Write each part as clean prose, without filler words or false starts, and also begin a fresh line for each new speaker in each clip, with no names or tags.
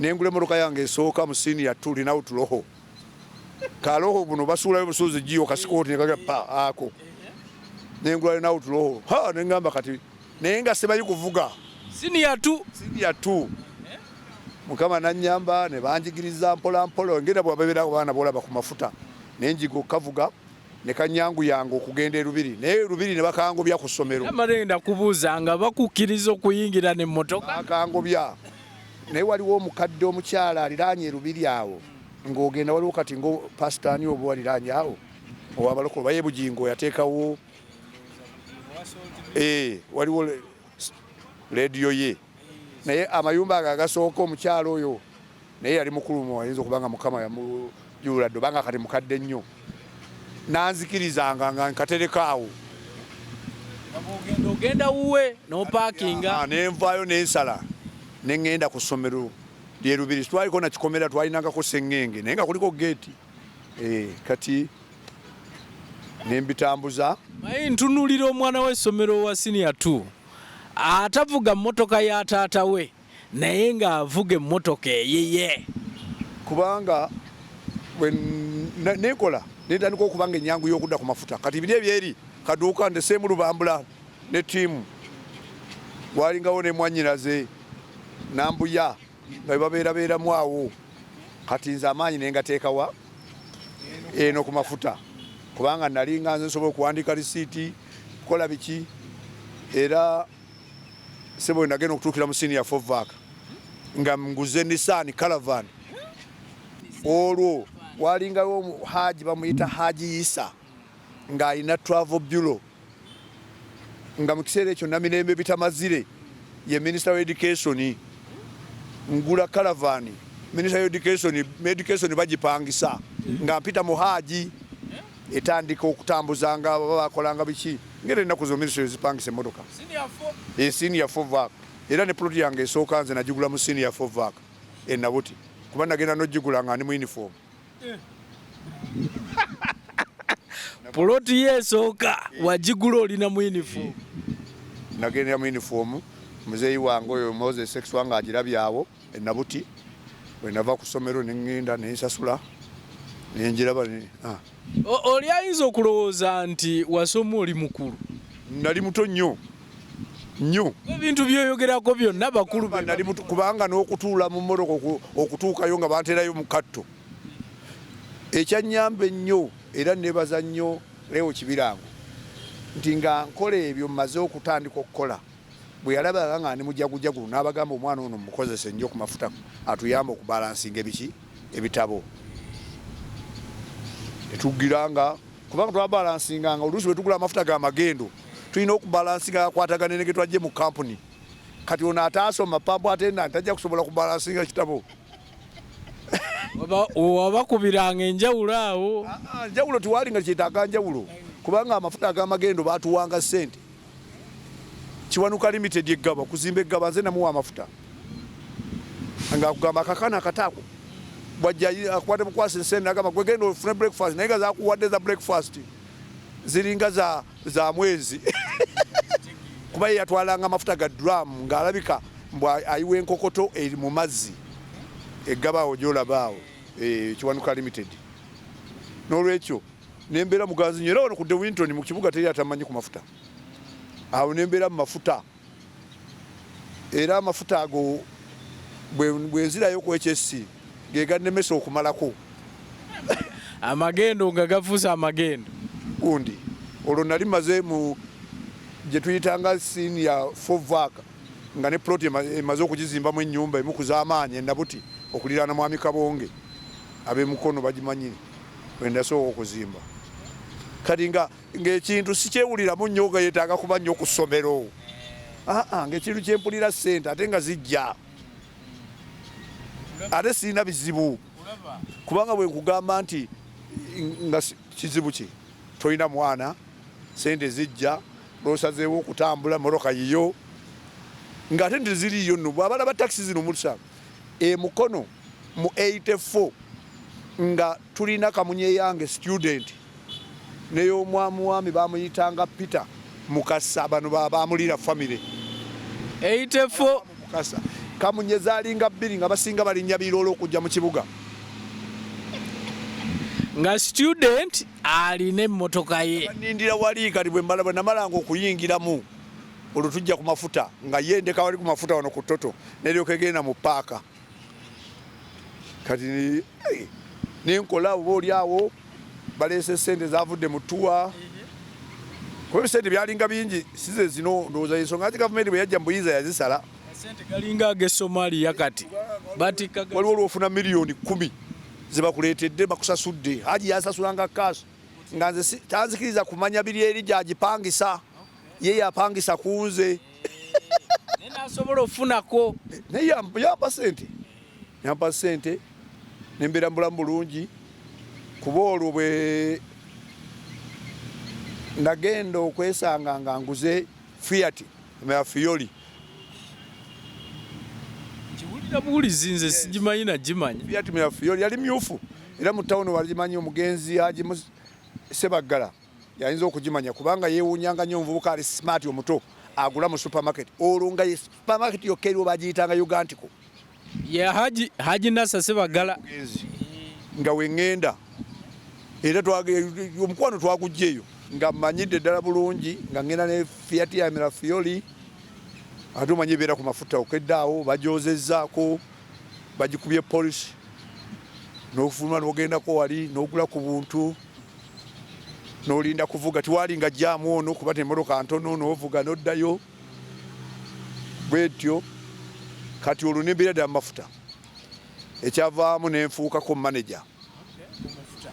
nengule motoka yange esooka mu senior 2 linawo tuloho kaloho buno basuulayo busuuzi jiyo kasikooti nekaga pa ako nengula linawo tuloho nengamba kati nenga sebayi kuvuga
senior 2
mukama nanyamba ne banjigiriza mpola mpola ngenda bwababera bana bolaba ku mafuta nenjigo kavuga ne kanyangu yango okugenda erubiri naye rubiri ne bakangobya ku ssomero
amarenda kubuuza nga bakukkiriza okuyingira ne mmotoka
bakangobya naye waliwo omukadde omukyala aliraanye erubiri awo ng'ogenda waliwo kati ngo pasitani oba waliraanye awo owabalokolo bayebugingo yateekawo waliwo rediyo ye naye amayumba ago agasooka omukyalo oyo naye yali mukulu ayinza okubanga mukama yamujula ddo banga kati mukadde nnyo nanzikirizanga nga nkatereka awo
ogenda wuwe nopakinga
nenvaayo nensala neŋŋenda ku ssomero lyerubiri twaliko nakikomera twalinangako seŋŋenge naye nga kuliko geeti kati nembitambuza
naye ntunulira omwana w'essomero wa senior 2 atavuga mmotoka ya taata we naye ng'avuga emmotoka eyeye
kubanga nekola netandika okubanga enyangu y'okudda ku mafuta kati biri ebyeri kaduuka ndeseemu lubambula ne ttiimu walingawo ne mwannyinaze nambuya nga bebabeerabeeramu awo kati nze amaanyi nengateekawa eno ku mafuta kubanga nalinga nze nsobola okuwandiika lisiiti kukola biki era sebo nagenda okutuukira mu senior 4 vaaka nga nguze Nissan Caravan olwo walingawo haji bamuyita Haji Isa ng'alina travel bureau nga mu kiseera ekyo Namirembe Bitamazire ye Minister of Education ngula Caravan Minister of Education bagipangisa nga mpita mu haji etandika okutambuzanga bakolanga biki ngere ennaku zo Ministry zipangisa emmotoka senior 4 vaaka era ne ploti yange esooka nze nagigula mu senior 4 vaaka enabuti kuba nagenda nogigula nga ndi mu uniform
ploti yesooka wagigula olina mu uniform
nagendera mu uniform muzeeyi wange oyo Moses Sexwa nga agirabyawo enabuti bwe nava ku ssomero neŋŋenda nensasula nenjiraba
oli ayinza okulowooza nti wasoma oli mukulu
nali muto nnyo
ebintu byoyogerako byonna bakulu
nali muto kubanga n'okutuula mu mmotoka okutuukayo nga banteerayo mu katto ekyanyamba ennyo era nebaza nnyo Leo Kibirango nti nga nkola ebyo mmaze okutandika okukola bwe yalabaga nga ndi mujagujagu n'abagamba omwana ono mukozese nnyo ku mafuta atuyamba okubalansinga ebiki ebitabo etugiranga kubanga twabalansinganga oluusi bwe tugula amafuta ga magendo tulina okubalansinga akwatagane ne ge twajje mu kampuni kati ono ataasoma pampu attendant tajja kusobola kubalansinga kitabo
wabakubiranga enjawulo awo
njawulo tiwalinga kyetaaga njawulo kubanga amafuta ag'amagendo baatuwanga ssente Kiwanuka Limited eggaba kuzimba eggaba nze namuwa amafuta nga akugamba akakana akataako bwajja akwate bukwasa ensente nagamba gwe genda ofune breakfast naye nga zakuwadde za breakfast ziringa za mwezi kuba ye yatwalanga amafuta ga drum ng'alabika mbw ayiwa enkokoto eri mu mazzi eggaba awo gyolabaawo Kiwanuka Limited n'olwekyo nembeera muganzi nnyo era wano ku De Winton mu kibuga teri atamanyi ku mafuta awo nembeera mu mafuta era amafuta ago bwe nzirayo ku HSC gegannemesa okumalako
amagendo nga gafuusa amagendo
gundi olwo nali maze mu gye tuyitanga senior 4 vaaka nga ne ploti emaze okugizimbamu ennyumba emu kuz'amaanyi enabuti okuliraana Mwami Kabonge ab'emukono bagimanyi wendasooka okuzimba kati ng'ekintu sikyewuliramu nnyo nga yeetaaga kuba nnyo ku ssomero ng'ekintu kyempulira ssente ate nga zijja ate sirina bizibu kubanga bwe nkugamba nti nga kizibu ki tolina mwana sente zijja lwosazeewo okutambula mmotoka yiyo ng'ate nti ziriyo nno bw'abalaba takisi zino musa emukono mu 84 nga tulina Kamunye yange student n'ey'omwami bamuyitanga Peter Mukasa bano baamulira family
84
Mukasa kamunye zaalinga 2 nga basinga balinnya birolo okujja mu kibuga
nga student alina emmotoka ye
nindira wali kati bwe namalanga okuyingiramu olwo tujja ku mafuta nga yendeka wali ku mafuta wano ku Toto neryoka egenda mu paaka kati nenkola oba oli awo baleese sente zavudde mu tuwa kuba ebisente byalinga bingi size zino ndowooza ensonga ati gavumenti bwe yajja mu buyiza yazisala
sente galinga ag'Esomalia kati
waliwo olwofuna miliyoni 10 zebakuleetedde bakusasudde haji yasasulanga kaasi nga nze tanzikiriza kumanya biri eri gyagipangisa ye yapangisa kunze
nasobola ofunako
naye yampa sente nembeera mubulamu bulungi kuba olwo bwe nagenda okwesanga nga nguze Fiat Fiori
buulizi nze sigimanyi nagimanya
Fiat Fiori yali myufu era mu tawuni waligimanyi omugenzi Haji Sebaggala yayinza okugimanya kubanga yeewuunyanga nnyo omuvubuka ali smart omuto agula mu supermarket olwo nga supermarket yokka eriwo bagiyitanga Ugantiko
ya Haji Nasa Sebaggala
nga weŋŋenda era omukwano twagugjeeyo nga mmanyidde ddala bulungi nga ŋŋenda ne Fiat ya Fiori ate omanyi ebeera ku mafuta okeddaawo bagyozezzaako bagikubye polisi n'ofuluma n'ogendako wali n'ogula ku buntu n'olinda kuvuga tiwalinga jjaamu ono kuba temmotoka ntono n'ovuga n'oddayo bwetyo kati olwo nembeera ddala mu mafuta ekyavaamu nenfuukako manager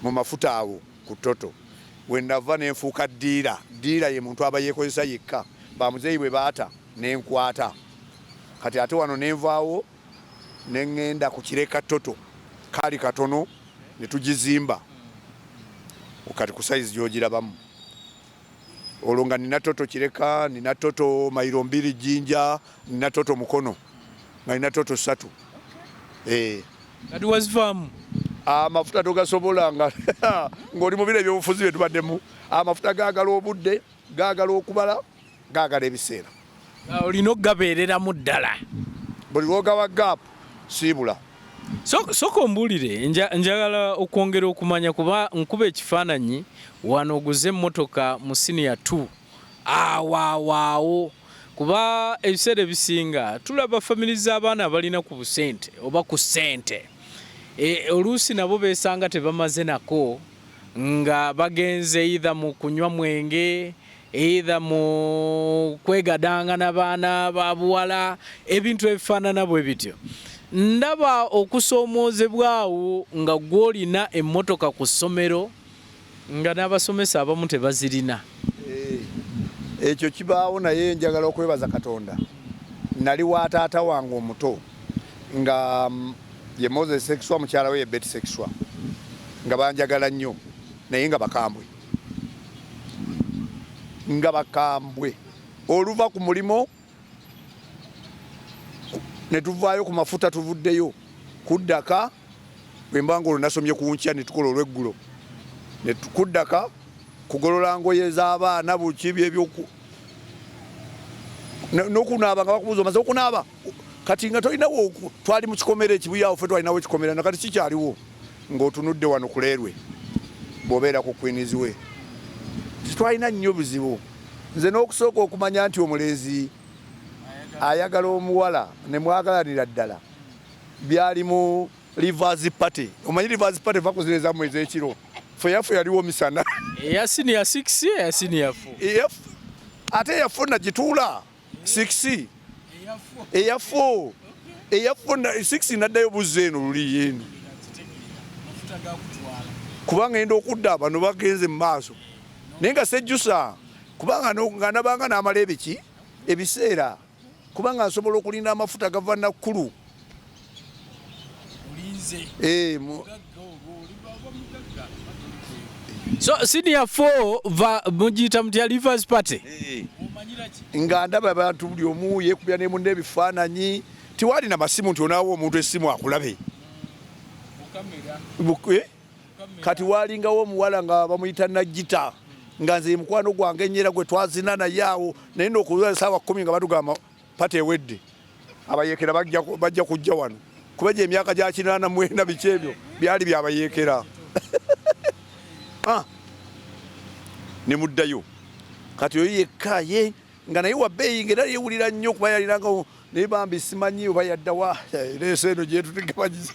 mu mafuta awo ku Toto bwe nava nenfuuka ddiira ye muntu aba yeekozesa yekka bamuzeeyi bwe baata nenkwata kati ate wano nenvaawo neŋŋenda ku kireka Toto kaali katono ne tugizimba kati ku sayizi gy'ogirabamu olwo nga nina Toto kireka nina Toto mayiro 2 Jinja nina Toto mukono nga nina Toto 3
kati wazivaamu
amafuta togasobola ng'oli mu biro ebyobufuzi bye tubaddemu amafuta gaagala obudde gaagala okubala gaagala ebiseera
olina okugabeereramu ddala
buli lwogawa gaapu siibula
soka ombuulire njagala okwongera okumanya kuba nkuba ekifaananyi wano oguze emmotoka mu senior 2 awaawo kuba ebiseera ebisinga tulaba famiri z'abaana abalina ku busente oba ku ssente oluusi nabo beesanga tebamaze nako nga bagenze either mu kunywa mwenge either mu kwegadanga n'abaana ba buwala ebintu ebifaanana bwe bityo ndaba okusoomoozebwawo nga gw'olina emmotoka ku ssomero nga n'abasomesa abamu tebazirina
ekyo kibaawo naye njagala okwebaza Katonda nali wa taata wange omuto nga ye Moses Sexwa mukyala we ye Betty Sexwa nga banjagala nnyo naye nga bakambwe oluva ku mulimo ne tuvaayo ku mafuta tuvuddeyo kuddaka bwe mbanga olwo nasomye ku nkya ne tukola olweggulo ne kuddaka kugolola ngoye z'abaana bukibi ebyoku n'okunaaba nga bakubuuza omaze okunaaba kati nga tolinawo twali mu kikomera ekibuyaawo ffe twalinawo ekikomera nakati kikyaliwo ng'otunudde wano ku Leerwe bw'obeera ku Queens we titwalina nnyo buzibu nze n'okusooka okumanya nti omulenzi ayagala omuwala ne mwagalanira ddala byali mu Rivers Party omanyi Rivers Party vakuzireza mwezi ekiro fe yafu yaliwo misana
eya senior 6 eya senior 4
ate yafuna gituula 6 eyafuna 6 naddayo buzze eno luli yenu kubanga enda okudda bano bagenze mu maaso naye nga sejjusa kubanga nga nabanga n'amala ebiki ebiseera kubanga nsobola okulinda amafuta gava nakkulu
so senior 4 mugiyita mutya Rivers Party
nga ndaba abantu buli omu yeekubya ne munne ebifaananyi tiwali na masimu nti onaawo omuntu essimu akulabe kati walingawo omuwala nga bamuyita Najjita nga nze mukwano gwange ennyera gwe twazina naye awo naye n'okulwa essaawa 10 nga batugamba pati ewedde abayeekera bajja kujja wano kuba gye emyaka gya 89 biki ebyo byali byabayeekera ne muddayo kati oyo yekka ye nga naye wabbeeyi ng'era yeewulira nnyo kuba yalinangawo naye bambi simanyi oba yaddawa leeso eno gyetutegemanyiza